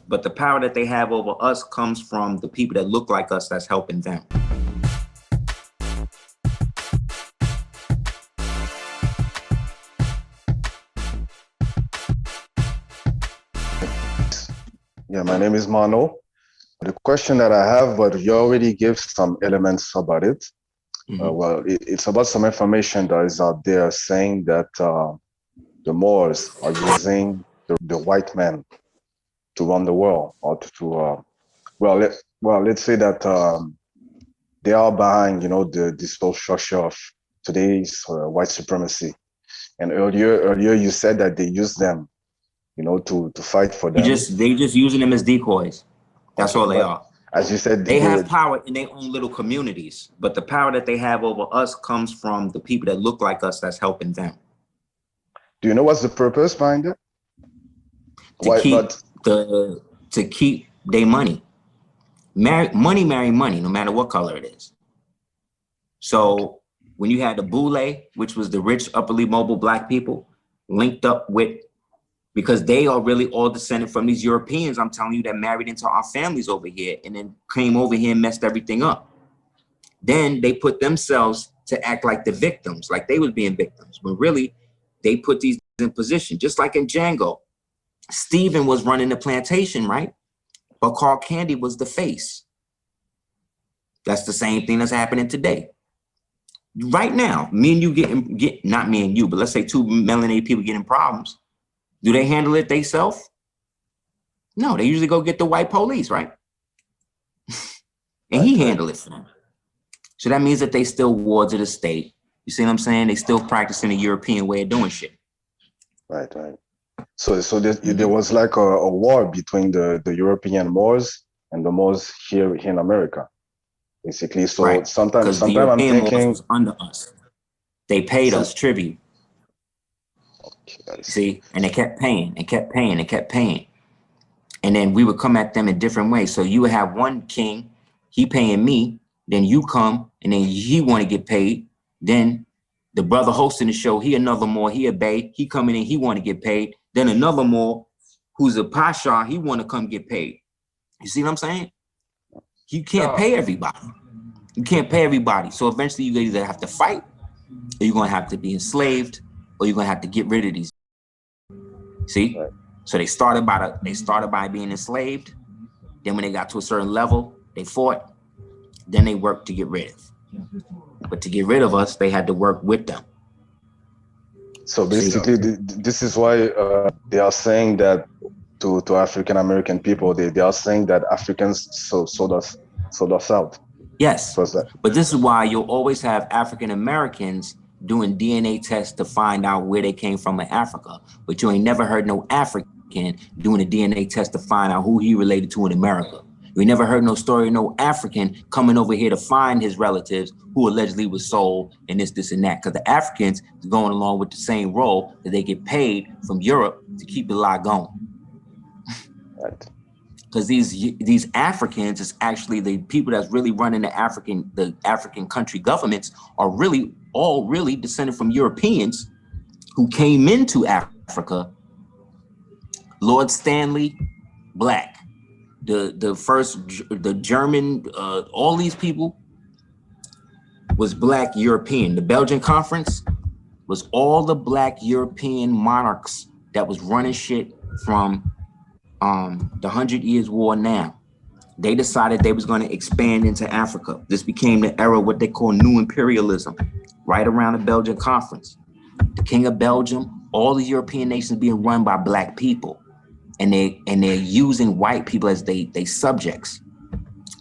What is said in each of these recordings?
but the power that they have over us comes from the people that look like us that's helping them. Yeah, my name is Mano. The question that I have, but you already gave some elements about it. Well, it's about some information that is out there saying that the Moors are using the white man to run the world, or let's say that they are behind, this whole structure of today's white supremacy. And earlier you said that they use them, to fight for them. They just using them as decoys. That's all they are. As you said, they have power in their own little communities, but the power that they have over us comes from the people that look like us that's helping them. Do you know what's the purpose behind it? To keep their money. Money marry money, no matter what color it is. So when you had the Boule, which was the rich, upperly mobile black people, linked up with, because they are really all descended from these Europeans, I'm telling you, that married into our families over here and then came over here and messed everything up. Then they put themselves to act like the victims, like they was being victims, when really they put these in position. Just like in Django, Stephen was running the plantation, right? But Carl Candy was the face. That's the same thing that's happening today. Right now, me and you not me and you, but let's say two melanated people getting problems. Do they handle it themselves? No, they usually go get the white police, right? And he handled it for them. So that means that they still wards of the state. You see what I'm saying? They still practicing the European way of doing shit. Right. So there was like a war between the European Moors and the Moors here in America, basically. So right. sometimes I'm thinking was under us. They paid us tribute. See, and they kept paying and kept paying and kept paying. And then we would come at them in different ways. So you would have one king, he paying me, then you come and then he want to get paid. Then the brother hosting the show, he another Moor, he a Bay, he coming in, he want to get paid. Then another Moor who's a Pasha, he want to come get paid. You see what I'm saying? You can't pay everybody. You can't pay everybody. So eventually you either have to fight or you're going to have to be enslaved or you're going to have to get rid of these. See? Right. So they started by being enslaved. Then when they got to a certain level, they fought. Then they worked to get rid of. But to get rid of us, they had to work with them. So basically, this is why they are saying that to African American people, they are saying that Africans sold us out. Yes, but this is why you'll always have African Americans doing DNA tests to find out where they came from in Africa. But you ain't never heard no African doing a DNA test to find out who he related to in America. We never heard no story of no African coming over here to find his relatives who allegedly was sold and this and that. Because the Africans is going along with the same role that they get paid from Europe to keep the lie going. Right. Because these Africans is actually the people that's really running the African country governments are all really descended from Europeans who came into Africa. Lord Stanley, black. The German, all these people was black European. The Belgian Conference was all the black European monarchs that was running shit from the 100 Years' War now. They decided they was going to expand into Africa. This became the era of what they call new imperialism, right around the Belgian Conference. The King of Belgium, all the European nations being run by black people. And they're using white people as they subjects.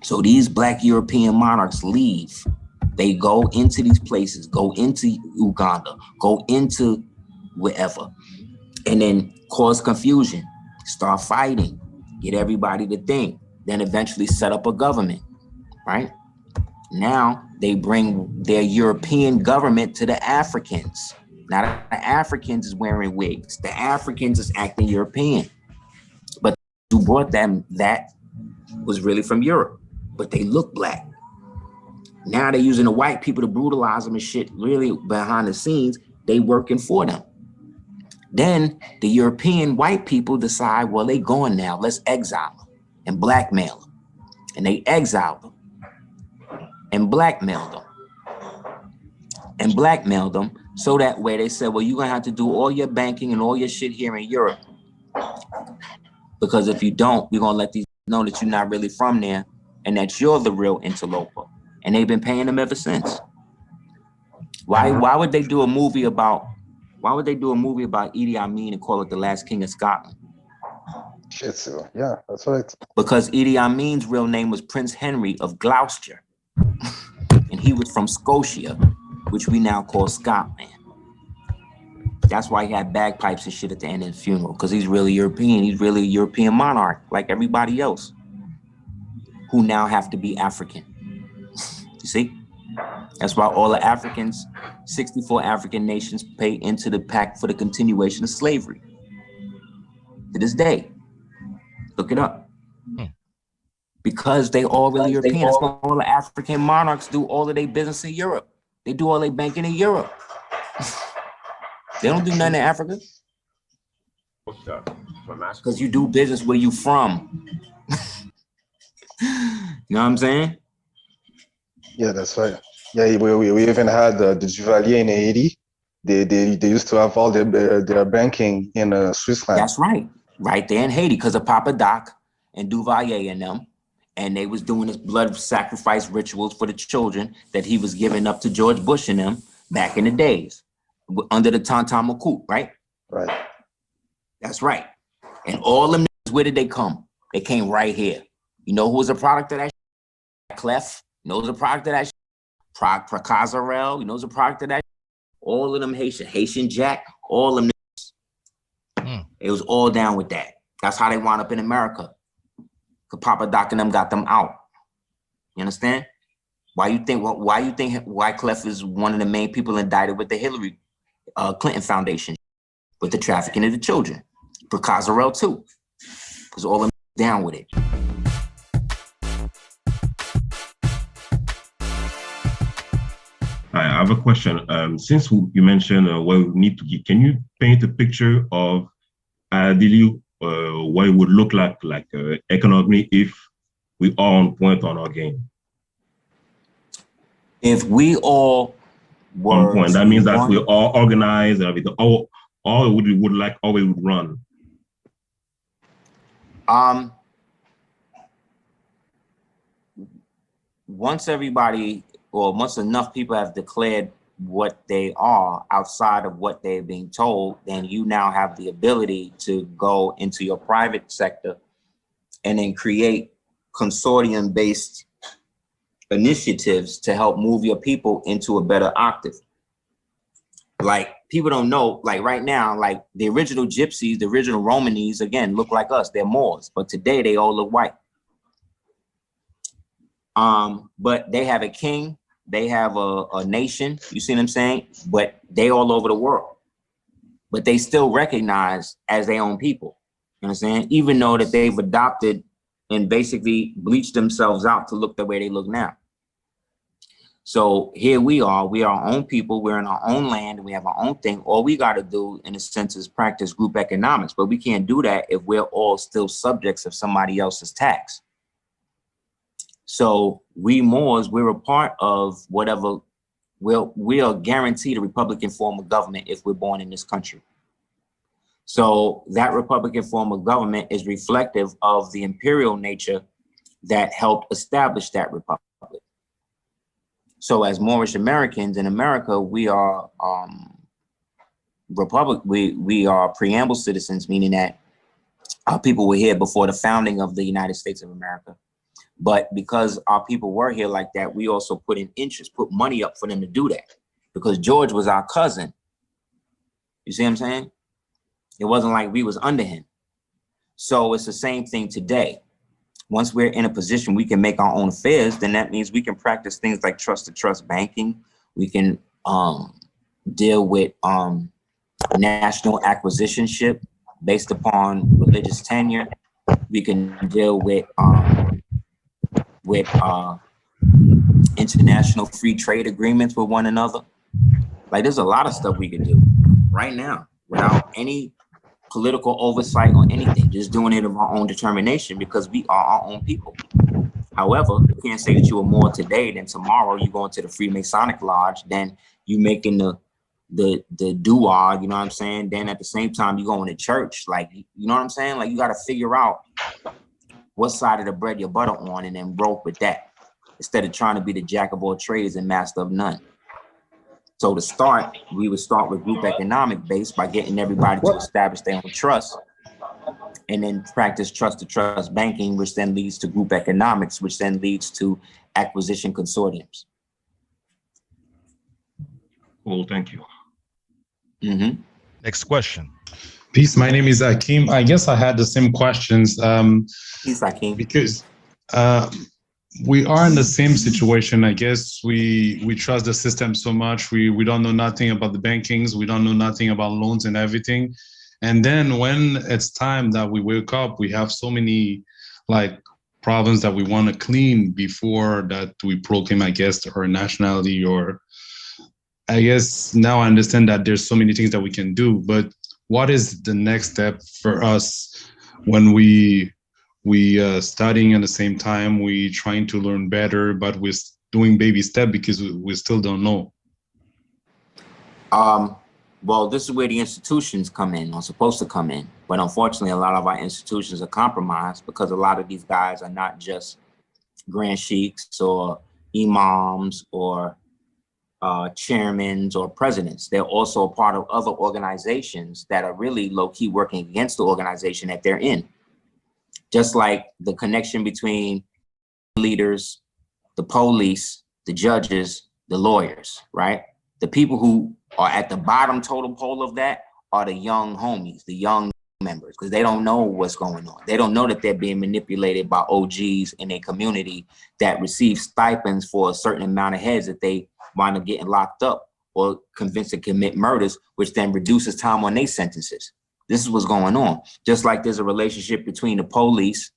So these black European monarchs leave. They go into these places, go into Uganda, go into wherever, and then cause confusion, start fighting, get everybody to think, then eventually set up a government, right? Now they bring their European government to the Africans. Now the Africans is wearing wigs. The Africans is acting European. But who brought them that was really from Europe, but they look black. Now they're using the white people to brutalize them and shit. Really behind the scenes, they working for them. Then the European white people decide, well, they going now, let's exile them and blackmail them. And they exiled them and blackmailed them and blackmailed them. So that way they said, well, you're gonna have to do all your banking and all your shit here in Europe. Because if you don't, we're gonna let these know that you're not really from there and that you're the real interloper. And they've been paying them ever since. Why would they do a movie about Idi Amin and call it The Last King of Scotland? Shit, so yeah, that's right. Because Idi Amin's real name was Prince Henry of Gloucester. And he was from Scotia, which we now call Scotland. That's why he had bagpipes and shit at the end of his funeral, because he's really European. He's really a European monarch, like everybody else, who now have to be African. You see? That's why all the Africans, 64 African nations, pay into the pact for the continuation of slavery. To this day. Look it up. Because they all really European. That's why all the African monarchs do all of their business in Europe. They do all their banking in Europe. They don't do nothing in Africa. Because you do business where you from. You know what I'm saying? Yeah, that's right. Yeah, we even had the Duvalier in Haiti. They used to have all their banking in Switzerland. That's right. Right there in Haiti, because of Papa Doc and Duvalier and them. And they was doing this blood sacrifice rituals for the children that he was giving up to George Bush and them back in the days. Under the Tonton Macoute, right? Right. That's right. And all them niggas, where did they come? They came right here. You know who was a product of that shit? Wyclef. You know who's a product of that shit? Procazarel. You know who's a product of that shit? All of them Haitian Jack, all them niggas. It was all down with that. That's how they wound up in America. Cause Papa Doc and them got them out. You understand? Why you think Wyclef is one of the main people indicted with the Hillary Clinton Foundation with the trafficking of the children? Procazarel too, because all of them down with it. I have a question. Since you mentioned what we need to get, can you paint a picture of ideally what it would look like economically if we are on point on our game? If we all were on point, that means that we all organized and everything. All we would run. Once everybody, or once enough people have declared what they are outside of what they're being told, then you now have the ability to go into your private sector and then create consortium-based initiatives to help move your people into a better octave. Like, people don't know, like right now, like the original gypsies, the original Romanese, again, look like us, they're Moors, but today they all look white. But they have a king, they have a nation, you see what I'm saying? But they all over the world. But they still recognize as their own people, you know what I'm saying? Even though that they've adopted and basically bleached themselves out to look the way they look now. So here we are our own people, we're in our own land, and we have our own thing. All we got to do, in a sense, is practice group economics, but we can't do that if we're all still subjects of somebody else's tax. So we Moors, we're a part of whatever, we are guaranteed a Republican form of government if we're born in this country. So that Republican form of government is reflective of the imperial nature that helped establish that republic. So as Moorish Americans in America, we are we are preamble citizens, meaning that our people were here before the founding of the United States of America. But because our people were here like that, we also put in interest, put money up for them to do that. Because George was our cousin. You see what I'm saying? It wasn't like we was under him. So it's the same thing today. Once we're in a position we can make our own affairs, then that means we can practice things like trust-to-trust banking. We can deal with national acquisitionship based upon religious tenure. We can deal with international free trade agreements with one another. Like, there's a lot of stuff we can do right now, without any political oversight or anything, just doing it of our own determination because we are our own people. However, you can't say that you are more today than tomorrow. You go into the Freemasonic Lodge, then you making the doo-wah, you know what I'm saying? Then at the same time, you going to church, like, you know what I'm saying? Like, you got to figure out what side of the bread your butter on and then rope with that, instead of trying to be the jack of all trades and master of none. So to start, we would start with group economic base by getting everybody to establish their own trust, and then practice trust-to-trust banking, which then leads to group economics, which then leads to acquisition consortiums. Well, thank you. Mm-hmm. Next question. Peace. My name is Akeem. I guess I had the same questions. Peace, Akeem. Because we are in the same situation. I guess we trust the system so much. We don't know nothing about the bankings. We don't know nothing about loans and everything. And then when it's time that we wake up, we have so many like problems that we want to clean before that we proclaim, I guess, our nationality. Or I guess now I understand that there's so many things that we can do, but what is the next step for us when we studying at the same time, we trying to learn better, but we're doing baby step because we still don't know? Well, this is where the institutions come in, or supposed to come in. But unfortunately, a lot of our institutions are compromised because a lot of these guys are not just grand sheiks or imams or chairmen or presidents. They're also a part of other organizations that are really low-key working against the organization that they're in. Just like the connection between leaders, the police, the judges, the lawyers, right? The people who are at the bottom totem pole of that are the young homies, the young members, because they don't know what's going on. They don't know that they're being manipulated by OGs in a community that receive stipends for a certain amount of heads that they wind up getting locked up or convinced to commit murders, which then reduces time on their sentences. This is what's going on. Just like there's a relationship between the police,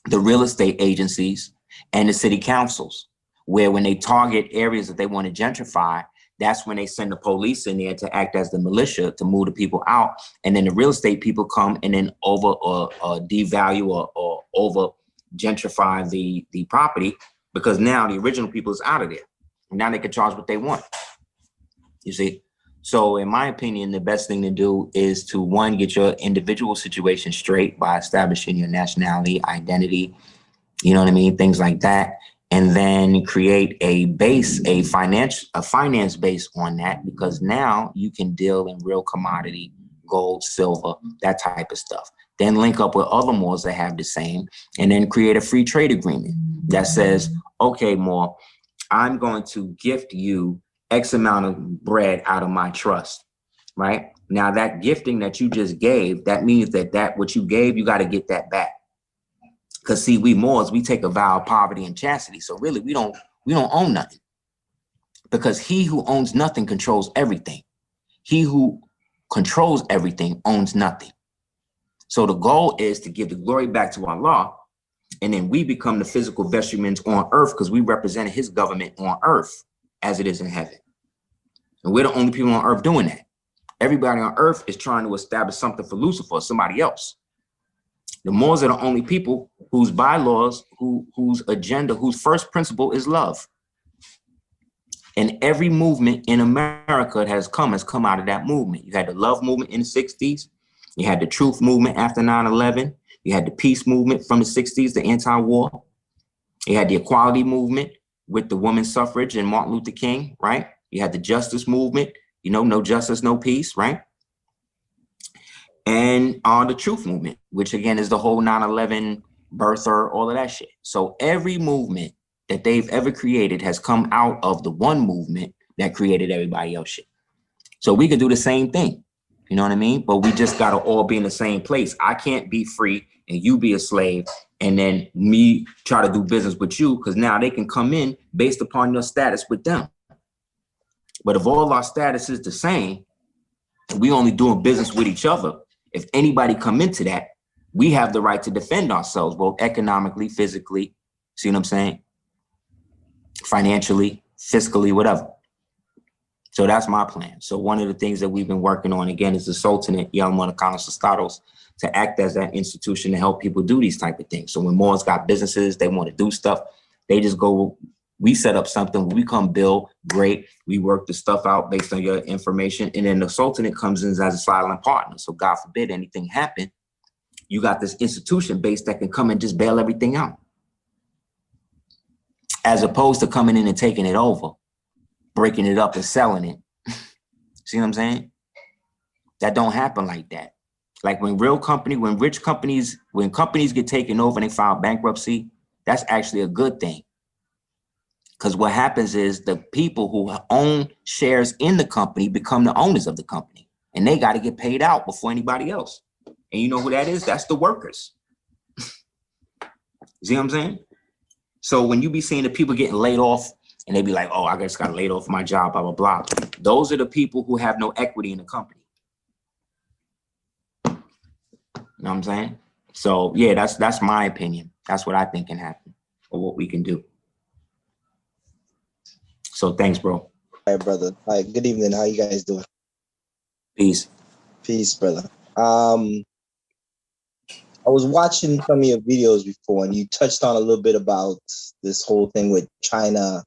the real estate agencies, and the city councils, where when they target areas that they want to gentrify, that's when they send the police in there to act as the militia to move the people out. And then the real estate people come and then over or devalue or over gentrify the property, because now the original people is out of there. And now they can charge what they want. You see? So in my opinion, the best thing to do is to, one, get your individual situation straight by establishing your nationality, identity, you know what I mean? Things like that. And then create a base, a finance base on that, because now you can deal in real commodity, gold, silver, that type of stuff. Then link up with other Moors that have the same, and then create a free trade agreement that says, okay, Moor, I'm going to gift you X amount of bread out of my trust, right? Now that gifting that you just gave, that means that what you gave, you got to get that back. Because see, we Moors, we take a vow of poverty and chastity. So really, we don't own nothing, because he who owns nothing controls everything. He who controls everything owns nothing. So the goal is to give the glory back to Allah, and then we become the physical vestments on earth, because we represent his government on earth as it is in heaven. And we're the only people on earth doing that. Everybody on earth is trying to establish something for Lucifer or somebody else. The Moors are the only people whose bylaws, whose agenda, whose first principle is love. And every movement in America that has come out of that movement. You had the love movement in the 60s. You had the truth movement after 9/11. You had the peace movement from the 60s, the anti-war. You had the equality movement with the women's suffrage and Martin Luther King, right? You had the justice movement, you know, no justice, no peace, right? And the truth movement, which again is the whole 9/11 birther, all of that shit. So every movement that they've ever created has come out of the one movement that created everybody else shit. So we could do the same thing, you know what I mean? But we just gotta all be in the same place. I can't be free and you be a slave and then me try to do business with you, because now they can come in based upon your status with them. But if all our status is the same, and we only doing business with each other, if anybody come into that, we have the right to defend ourselves, both economically, physically, see what I'm saying? Financially, fiscally, whatever. So that's my plan. So one of the things that we've been working on, again, is the Sultanate, Estados, to act as that institution to help people do these type of things. So when Moors got businesses, they want to do stuff, they just go, we set up something, we come bill, great. We work the stuff out based on your information. And then the Sultanate comes in as a silent partner. So God forbid anything happen, you got this institution base that can come and just bail everything out. As opposed to coming in and taking it over, breaking it up and selling it. See what I'm saying? That don't happen like that. Like when rich companies, when companies get taken over and they file bankruptcy, that's actually a good thing. Because what happens is the people who own shares in the company become the owners of the company, and they got to get paid out before anybody else. And you know who that is? That's the workers. See what I'm saying? So when you be seeing the people getting laid off and they be like, oh, I just got laid off my job, blah, blah, blah. Those are the people who have no equity in the company. You know what I'm saying? So yeah, that's my opinion. That's what I think can happen or what we can do. So thanks, bro. All right, brother. All right, good evening. How you guys doing? Peace. Peace, brother. I was watching some of your videos before, and you touched on a little bit about this whole thing with China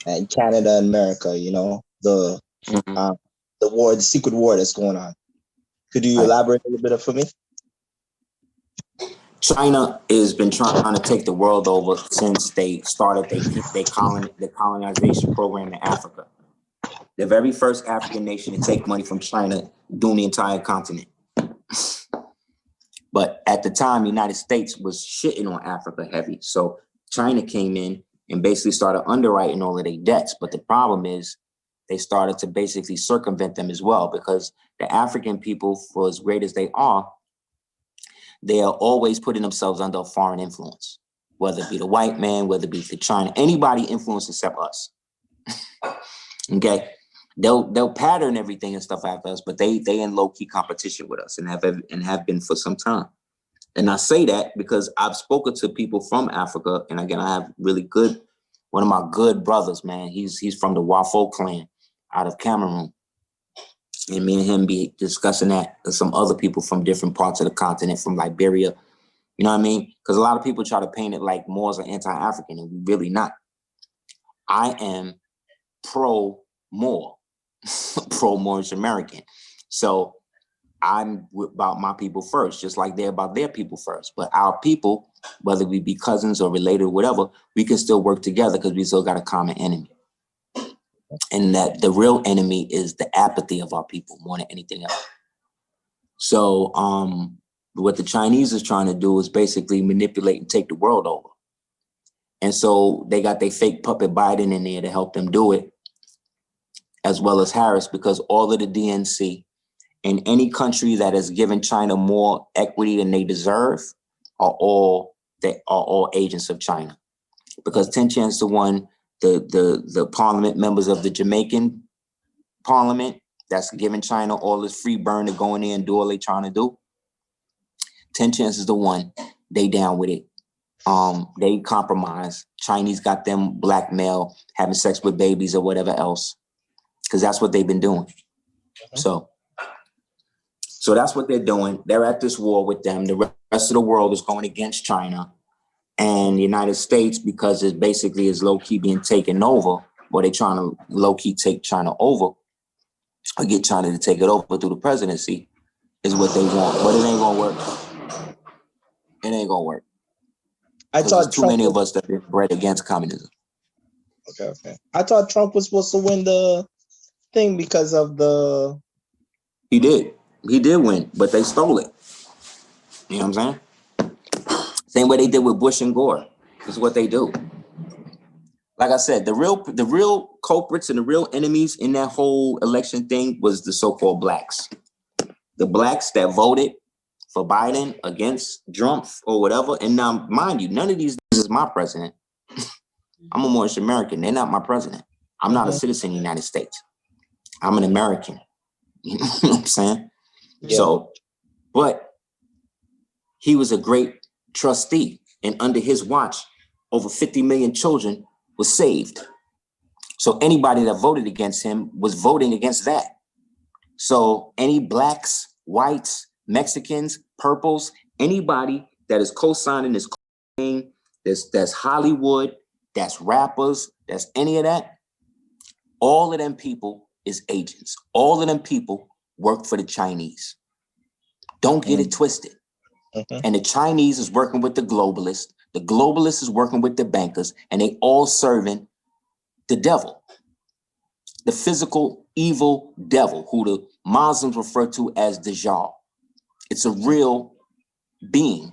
and Canada and America, you know, the war, the secret war that's going on. Could you elaborate a little bit for me? China has been trying to take the world over since they started the colonization program in Africa. The very first African nation to take money from China doing the entire continent. But at the time, the United States was shitting on Africa heavy. So China came in and basically started underwriting all of their debts. But the problem is they started to basically circumvent them as well, because the African people, for as great as they are always putting themselves under a foreign influence, whether it be the white man, whether it be the China, anybody influenced except us. Okay. They'll pattern everything and stuff after us, but they in low-key competition with us and have been for some time. And I say that because I've spoken to people from Africa, and again, I have one of my good brothers, man. He's from the Wafo clan out of Cameroon. And me and him be discussing that with some other people from different parts of the continent, from Liberia. You know what I mean? Because a lot of people try to paint it like Moors are anti-African, and we're really not. I am pro-Moor. Pro-Moorish American. So I'm about my people first, just like they're about their people first. But our people, whether we be cousins or related or whatever, we can still work together because we still got a common enemy. And that the real enemy is the apathy of our people more than anything else. So what the Chinese is trying to do is basically manipulate and take the world over. And so they got their fake puppet Biden in there to help them do it, as well as Harris, because all of the DNC and any country that has given China more equity than they deserve are all agents of China. Because 10 chance to 1, the parliament members of the Jamaican parliament that's giving China all this free burn to go in there and do all they trying to do, 10 chances to 1, they down with it. They compromise. Chinese got them blackmail, having sex with babies or whatever else, because that's what they've been doing. So that's what they're doing. They're at this war with them. The rest of the world is going against China. And the United States, because it basically is low-key being taken over, or they're trying to low-key take China over, or get China to take it over through the presidency, is what they want. But it ain't going to work. It ain't going to work. I thought there's too many of us that are bred against communism. Okay. I thought Trump was supposed to win the thing because of the... He did win, but they stole it. You know what I'm saying? Same way they did with Bush and Gore. This is what they do. Like I said, the real culprits and the real enemies in that whole election thing was the so-called blacks. The blacks that voted for Biden against Trump or whatever. And now, mind you, none of these is my president. I'm a Moorish American. They're not my president. I'm not a citizen of the United States. I'm an American. You know what I'm saying? Yeah. So, but he was a great trustee, and under his watch, over 50 million children were saved. So anybody that voted against him was voting against that. So any blacks, whites, Mexicans, purples, anybody that is co-signing this thing, that's Hollywood, that's rappers, that's any of that, all of them people is agents. All of them people work for the Chinese. Don't get it twisted. And the Chinese is working with the globalists is working with the bankers, and they all serving the devil, the physical evil devil, who the Muslims refer to as Dajjal. It's a real being. You know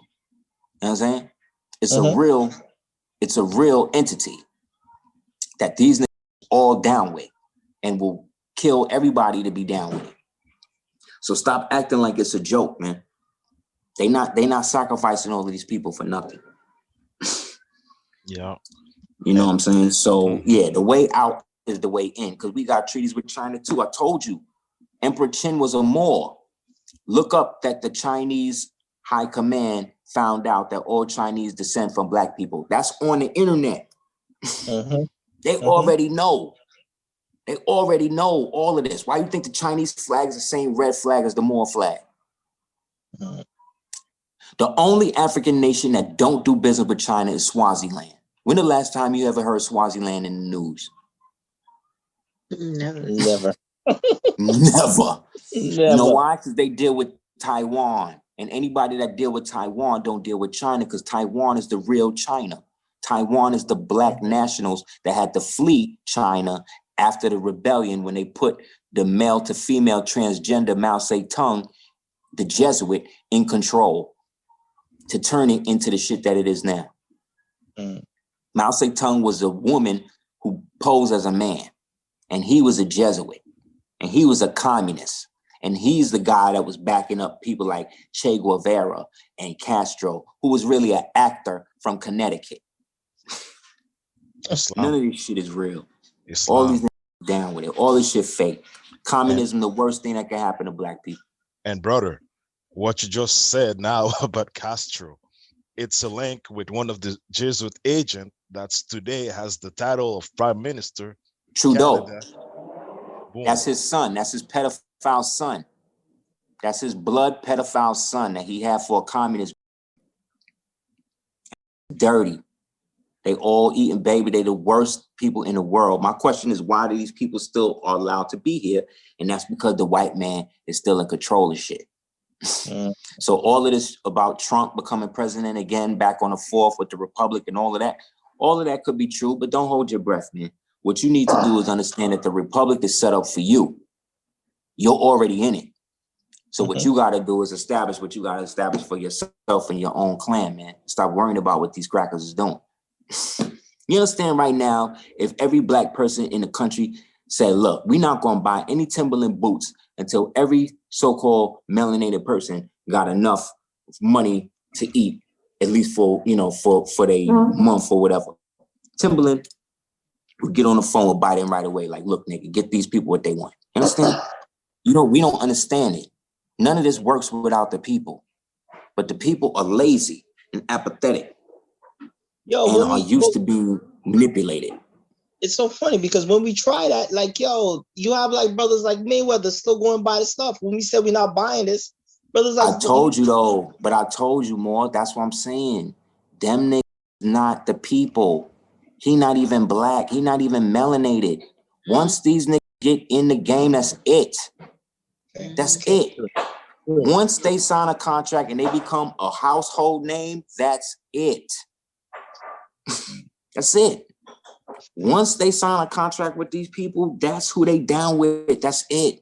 what I'm saying? It's a real entity that these niggas all down with and will kill everybody to be down with it. So stop acting like it's a joke, man. They not sacrificing all of these people for nothing. Yeah. You know what I'm saying? So yeah, the way out is the way in, because we got treaties with China too. I told you, Emperor Qin was a Moor. Look up that the Chinese high command found out that all Chinese descend from black people. That's on the internet. They already know. They already know all of this. Why you think the Chinese flag is the same red flag as the Moor flag? The only African nation that don't do business with China is Swaziland. When the last time you ever heard Swaziland in the news? Never. Never. You know why? Because they deal with Taiwan. And anybody that deal with Taiwan don't deal with China, because Taiwan is the real China. Taiwan is the black nationals that had to flee China after the rebellion, when they put the male to female transgender Mao Zedong, the Jesuit, in control to turn it into the shit that it is now. Mao Zedong was a woman who posed as a man, and he was a Jesuit, and he was a communist, and he's the guy that was backing up people like Che Guevara and Castro, who was really an actor from Connecticut. None of this shit is real. All these niggas down with it. All this shit fake. Communism, the worst thing that can happen to black people. And brother, what you just said now about Castro, it's a link with one of the Jesuit agents that's today has the title of Prime Minister. Trudeau. Boom. That's his son. That's his pedophile son. That's his blood pedophile son that he had for a communist. Dirty. They all eating baby. They the worst people in the world. My question is, why do these people still are allowed to be here? And that's because the white man is still in control of shit. So all of this about Trump becoming president again, back on the fourth with the Republic and all of that could be true, but don't hold your breath, man. What you need to do is understand that the Republic is set up for you. You're already in it. So what you got to do is establish what you got to establish for yourself and your own clan, man. Stop worrying about what these crackers is doing. You understand right now, if every black person in the country said, look, we're not going to buy any Timberland boots until every so-called melanated person got enough money to eat, at least for, you know, for the month or whatever. Timberland would get on the phone with Biden right away. Like, look, nigga, get these people what they want. You understand? We don't understand it. None of this works without the people. But the people are lazy and apathetic. And are used to being manipulated. It's so funny because when we try that, like, yo, you have like brothers like Mayweather still going buy the stuff. When we said we're not buying this, brothers like I told you though, but I told you more. That's what I'm saying. Them niggas not the people. He not even black. He not even melanated. Once these niggas get in the game, that's it. That's it. Once they sign a contract and they become a household name, that's it. That's it. Once they sign a contract with these people, that's who they down with. That's it.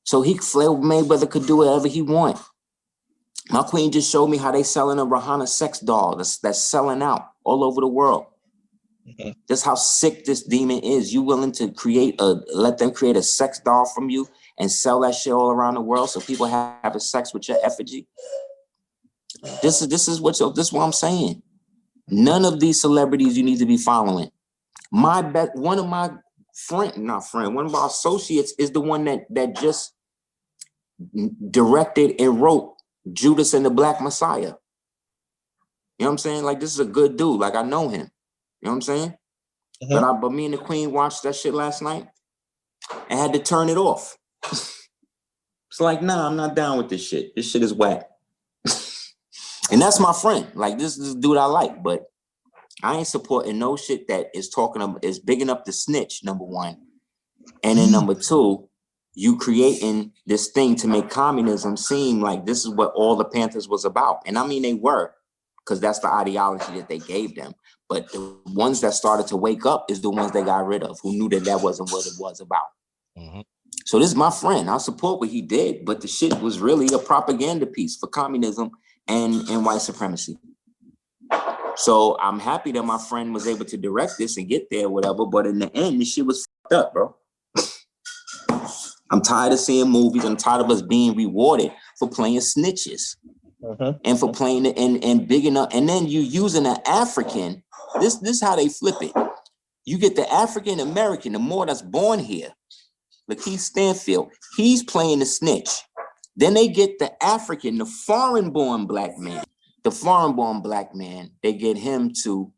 So Floyd Mayweather could do whatever he want. My queen just showed me how they selling a Rihanna sex doll that's selling out all over the world. That's how sick this demon is. You willing to let them create a sex doll from you and sell that shit all around the world so people have sex with your effigy? This is what I'm saying. None of these celebrities you need to be following. One of my associates is the one that just directed and wrote Judas and the Black Messiah. You know what I'm saying? Like, this is a good dude. Like, I know him. You know what I'm saying? But me and the Queen watched that shit last night and had to turn it off. It's like, nah, I'm not down with this shit. This shit is whack. And that's my friend. Like, this is a dude I like, but I ain't supporting no shit that is big enough to snitch, number one. And then number two, you creating this thing to make communism seem like this is what all the Panthers was about. And I mean, they were, because that's the ideology that they gave them. But the ones that started to wake up is the ones they got rid of, who knew that that wasn't what it was about. So this is my friend. I support what he did, but the shit was really a propaganda piece for communism and white supremacy. So I'm happy that my friend was able to direct this and get there, whatever. But in the end, this shit was fucked up, bro. I'm tired of seeing movies. I'm tired of us being rewarded for playing snitches and for playing it and big enough. And then you using an African. This is how they flip it. You get the African American, the more that's born here. Lakeith Stanfield, he's playing the snitch. Then they get the African, the foreign-born black man. The foreign-born black man, they get him to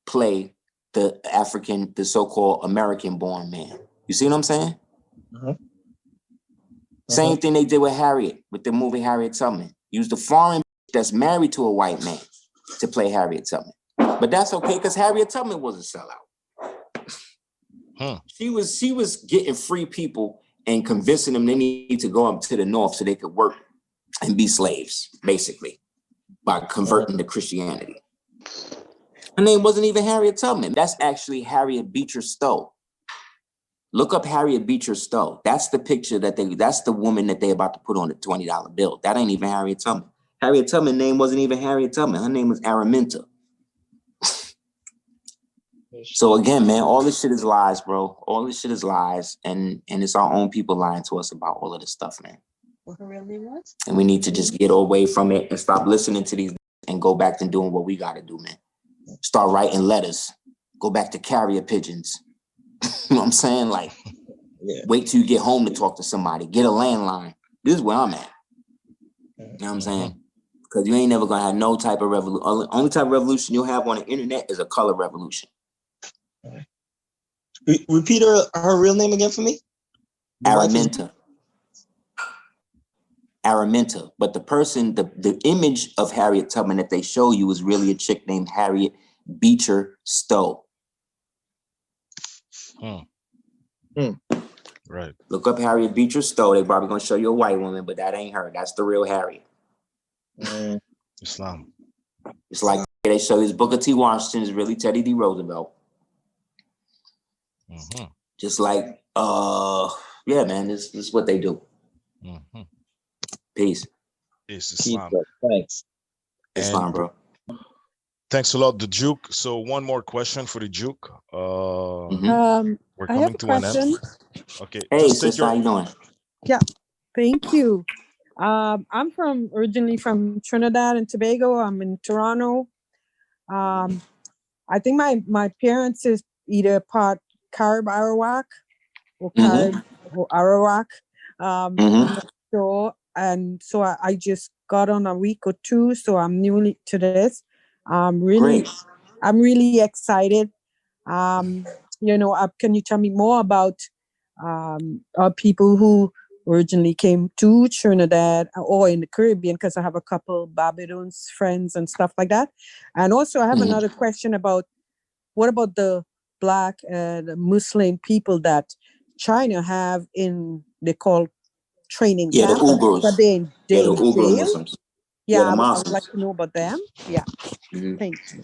play the African, the so-called American-born man. You see what I'm saying? Same thing they did with Harriet, with the movie Harriet Tubman. Use the foreign that's married to a white man to play Harriet Tubman. But that's okay, because Harriet Tubman was a sellout. She was getting free people and convincing them they need to go up to the north so they could work and be slaves, basically, by converting to Christianity. Her name wasn't even Harriet Tubman. That's actually Harriet Beecher Stowe. Look up Harriet Beecher Stowe. That's the picture that's the woman that they about to put on a $20 bill. That ain't even Harriet Tubman. Harriet Tubman's name wasn't even Harriet Tubman. Her name was Araminta. So again, man, all this shit is lies, bro. All this shit is lies, and it's our own people lying to us about all of this stuff, man. What her real name was? And we need to just get away from it and stop listening to these and go back to doing what we got to do, man. Start writing letters. Go back to carrier pigeons. You know what I'm saying? Like, wait till you get home to talk to somebody. Get a landline. This is where I'm at. You know what I'm saying? Because you ain't never gonna have no type of revolution. Only type of revolution you'll have on the internet is a color revolution. Repeat her real name again for me. Araminta. Araminta. But the person, the image of Harriet Tubman that they show you is really a chick named Harriet Beecher Stowe. Right. Look up Harriet Beecher Stowe. They probably gonna show you a white woman, but that ain't her. That's the real Harriet. Islam. It's like they show you Booker T. Washington is really Teddy D. Roosevelt. Just like, yeah, man, this is what they do. Peace. Peace, Islam. Thanks. Islam, bro. Thanks a lot, the Duke. So one more question for the Duke. We're I have coming a to an question. end. Okay. Hey, sister, how you doing? Yeah, thank you. I'm originally from Trinidad and Tobago. I'm in Toronto. I think my parents is either part Carib Arawak or Carib or Arawak. I'm not sure. And so I just got on a week or two, so I'm new to this. I'm really excited. You know, can you tell me more about people who originally came to Trinidad or in the Caribbean? Because I have a couple Barbados friends and stuff like that. And also I have another question about what about the Black and Muslim people that China have they call training camp. The Uyghurs. The Uyghur Muslims. Yeah, the I would Muslims. like to know about them. Yeah. Thanks.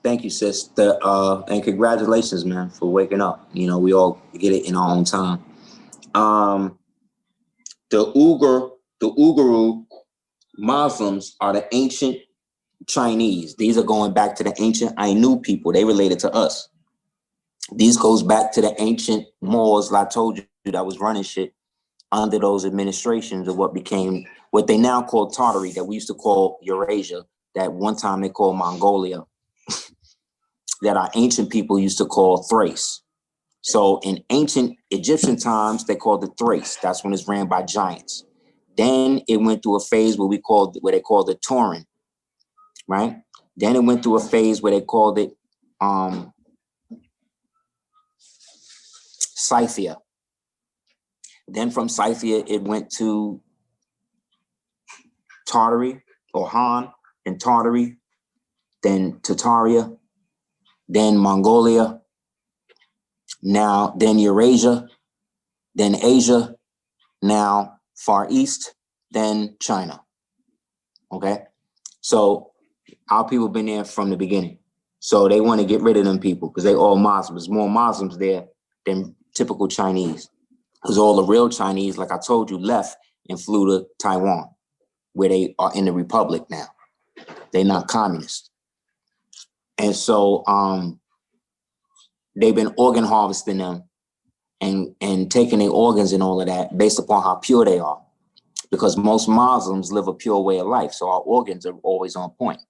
Thank you, sis. And congratulations, man, for waking up. You know, we all get it in our own time. The Uyghur Muslims are the ancient Chinese. These are going back to the ancient Ainu people. They related to us. These goes back to the ancient Moors, like I told you, that was running shit under those administrations of what they now call Tartary, that we used to call Eurasia, that one time they called Mongolia, that our ancient people used to call Thrace. So in ancient Egyptian times, they called it Thrace. That's when it's ran by giants. Then it went through a phase where they called it Turin, right? Then it went through a phase where they called it Scythia. Then from Scythia, it went to Tartary or Han, and Tartary, then Tartaria, then Mongolia, now then Eurasia, then Asia, now Far East, then China. Okay, so our people been there from the beginning. So they want to get rid of them people because they all Muslims. There's more Muslims there than typical Chinese. Because all the real Chinese, like I told you, left and flew to Taiwan, where they are in the Republic now. They're not communist. And so they've been organ harvesting them and taking their organs and all of that based upon how pure they are. Because most Muslims live a pure way of life. So our organs are always on point.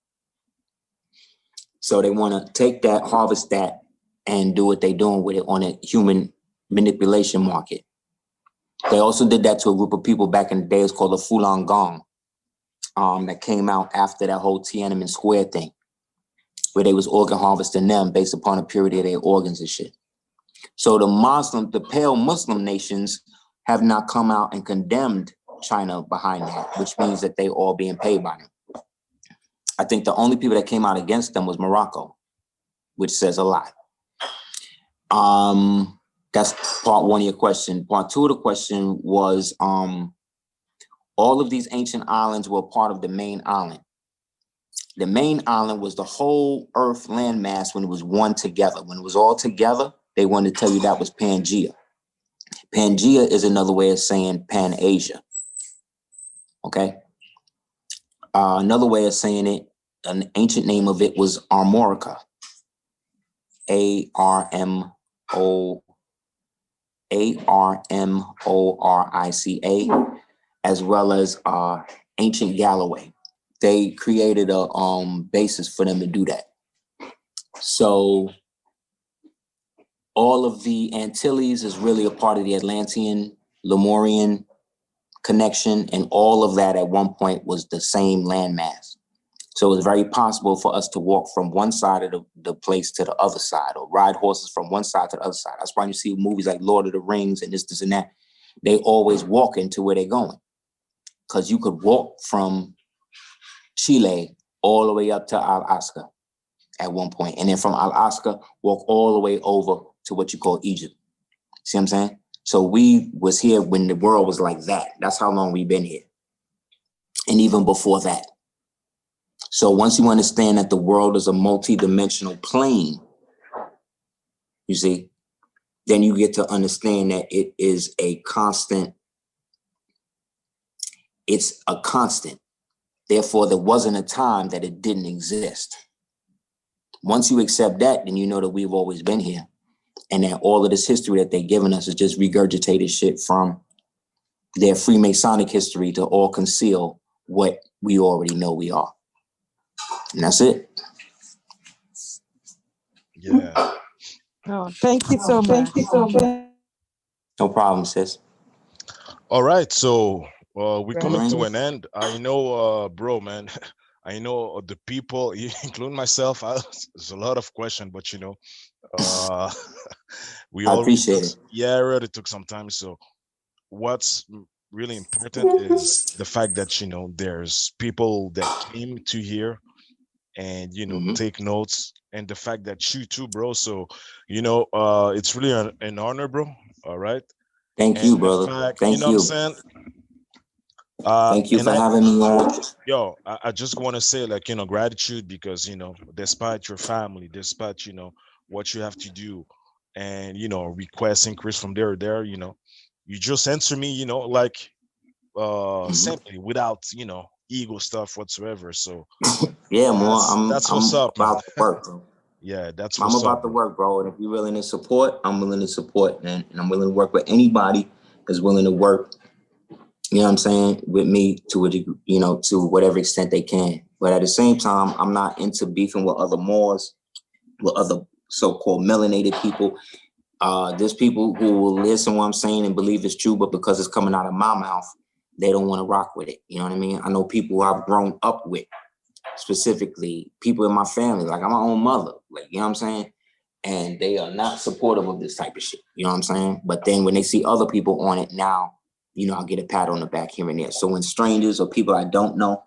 So they want to take that, harvest that, and do what they're doing with it on a human manipulation market. They also did that to a group of people back in the day. It's called the Falun Gong, that came out after that whole Tiananmen Square thing, where they was organ harvesting them based upon the purity of their organs and shit. So the pale Muslim nations have not come out and condemned China behind that, which means that they all being paid by them. I think the only people that came out against them was Morocco, which says a lot. That's part one of your question. Part two of the question was, all of these ancient islands were part of the main island. The main island was the whole Earth landmass when it was one together. When it was all together, they wanted to tell you that was Pangea. Pangea is another way of saying Pan-Asia. Okay? Another way of saying it, an ancient name of it was Armorica. Armorica, as well as ancient Galloway. They created a basis for them to do that. So all of the Antilles is really a part of the Atlantean, Lemurian connection, and all of that at one point was the same landmass. So it was very possible for us to walk from one side of the place to the other side, or ride horses from one side to the other side. That's why you see movies like Lord of the Rings and this and that. They always walk into where they're going. Because you could walk from Chile all the way up to Alaska at one point. And then from Alaska, walk all the way over to what you call Egypt. See what I'm saying? So we was here when the world was like that. That's how long we've been here. And even before that. So once you understand that the world is a multi-dimensional plane, you see, then you get to understand that it is a constant. It's a constant. Therefore, there wasn't a time that it didn't exist. Once you accept that, then you know that we've always been here. And that all of this history that they've given us is just regurgitated shit from their Freemasonic history to all conceal what we already know we are. And that's it. Yeah. Oh, thank you so much. No problem, sis. All right. So we're coming to an end. I know, bro, man. I know the people, including myself. There's a lot of questions, but you know, we I appreciate it. Yeah, it really took some time. So what's really important is the fact that, you know, there's people that came to here and, you know, take notes, and the fact that you too, bro. So, you know, it's really an honor, bro. All right. Thank you, brother. Thank you. Know what I'm saying? Thank you for having me on. Yo, I just want to say, like, you know, gratitude, because, you know, despite your family, despite, you know, what you have to do, and, you know, request increase from there, you know, you just answer me, you know, like, simply, without, you know, ego stuff whatsoever. So yeah, more. That's what's up, about to work, bro. Yeah, that's I'm about to work, bro. And if you're willing to support, I'm willing to support, man. And I'm willing to work with anybody that's willing to work, you know what I'm saying, with me to a degree, you know, to whatever extent they can. But at the same time, I'm not into beefing with other Moors, with other so-called melanated people. There's people who will listen to what I'm saying and believe it's true, but because it's coming out of my mouth, they don't want to rock with it. You know what I mean? I know people who I've grown up with, specifically people in my family, like I'm my own mother, like, you know what I'm saying? and they are not supportive of this type of shit. You know what I'm saying? But then when they see other people on it now, you know, I'll get a pat on the back here and there. So when strangers or people I don't know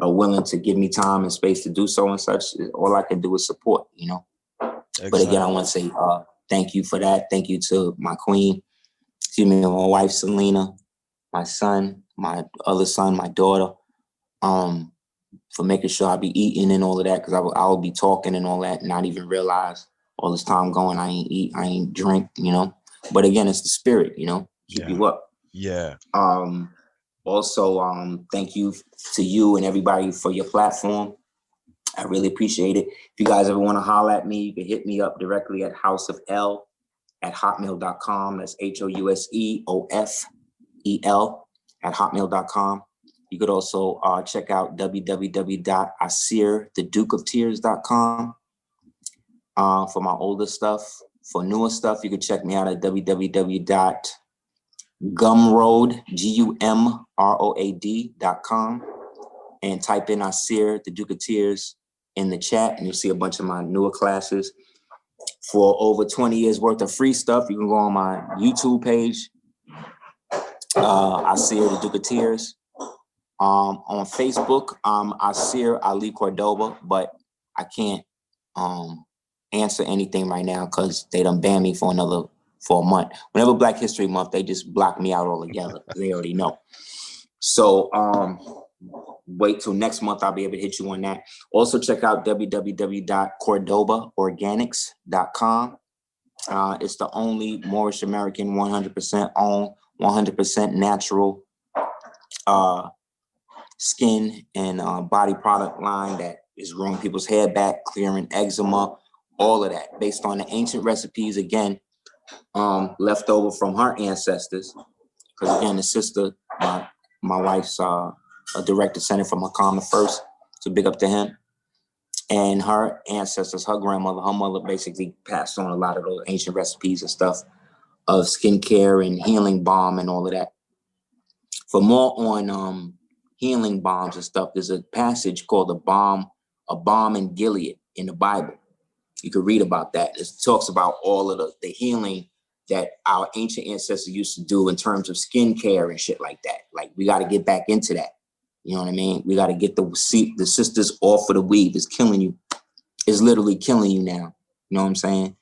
are willing to give me time and space to do so and such, all I can do is support, you know? Exactly. But again, I want to say thank you for that. Thank you to my queen, excuse me, my wife, Selena, my son, my other son, my daughter, for making sure I be eating and all of that, because I will be talking and all that, and not even realize all this time going, I ain't eat, I ain't drink, you know? But again, it's the spirit, you know, keep you up. Yeah. Also, thank you to you and everybody for your platform. I really appreciate it. If you guys ever want to holler at me, you can hit me up directly at houseofel@hotmail.com. That's HOUSEOFEL@hotmail.com. You could also check out www.aseerthedukeoftears.com for my older stuff. For newer stuff, you can check me out at www.gumroad.com and type in Aseer, the Duke of Tears, in the chat, and you'll see a bunch of my newer classes. For over 20 years worth of free stuff, you can go on my YouTube page, Aseer, the Duke of Tears. On Facebook, Aseer Ali Cordoba, but I can't answer anything right now because they done banned me for a month. Whenever Black History Month, they just block me out altogether. They already know. So wait till next month, I'll be able to hit you on that. Also check out www.cordobaorganics.com. It's the only Moorish American 100% owned, 100% natural skin and body product line that is growing people's hair back, clearing eczema, all of that, based on the ancient recipes, again, left over from her ancestors. Because again, the sister, my wife's a direct descendant from Makam the First, so big up to him. And her ancestors, her grandmother, her mother basically passed on a lot of those ancient recipes and stuff of skincare and healing balm and all of that. For more on healing balms and stuff, there's a passage called a balm in Gilead in the Bible. You could read about that. It talks about all of the healing that our ancient ancestors used to do in terms of skincare and shit like that. Like, we got to get back into that. You know what I mean? We got to get the sisters off of the weave. It's killing you. It's literally killing you now. You know what I'm saying?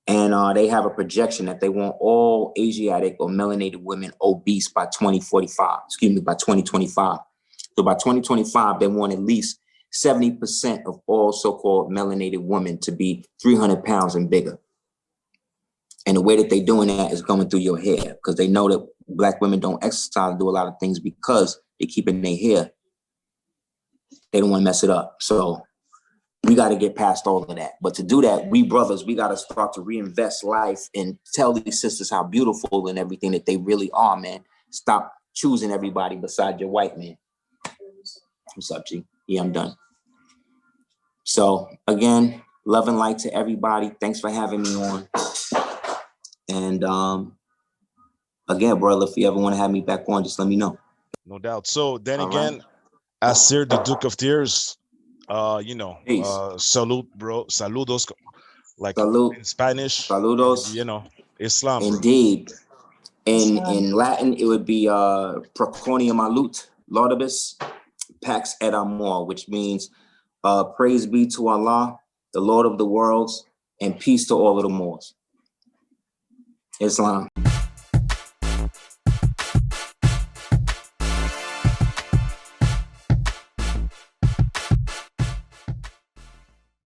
And they have a projection that they want all Asiatic or melanated women obese by 2045. Excuse me, by 2025. So by 2025, they want at least 70% of all so-called melanated women to be 300 pounds and bigger. And the way that they're doing that is going through your hair, because they know that Black women don't exercise and do a lot of things because they keep in their hair. They don't want to mess it up. So we got to get past all of that. But to do that, we brothers, we got to start to reinvest life and tell these sisters how beautiful and everything that they really are, man. Stop choosing everybody beside your white man. What's up, G? Yeah, I'm done. So again, love and light to everybody. Thanks for having me on. And again, brother, if you ever want to have me back on, just let me know. No doubt. So then All again, right. Aseer, the Duke of Tears, Peace. Salute, bro. Saludos, like Salute. in Spanish. Saludos. Islam, bro. Indeed. In Latin, it would be Proconia Malut, Laudibus, Pax et Amor, which means praise be to Allah, the Lord of the worlds, and peace to all of the Moors. Islam.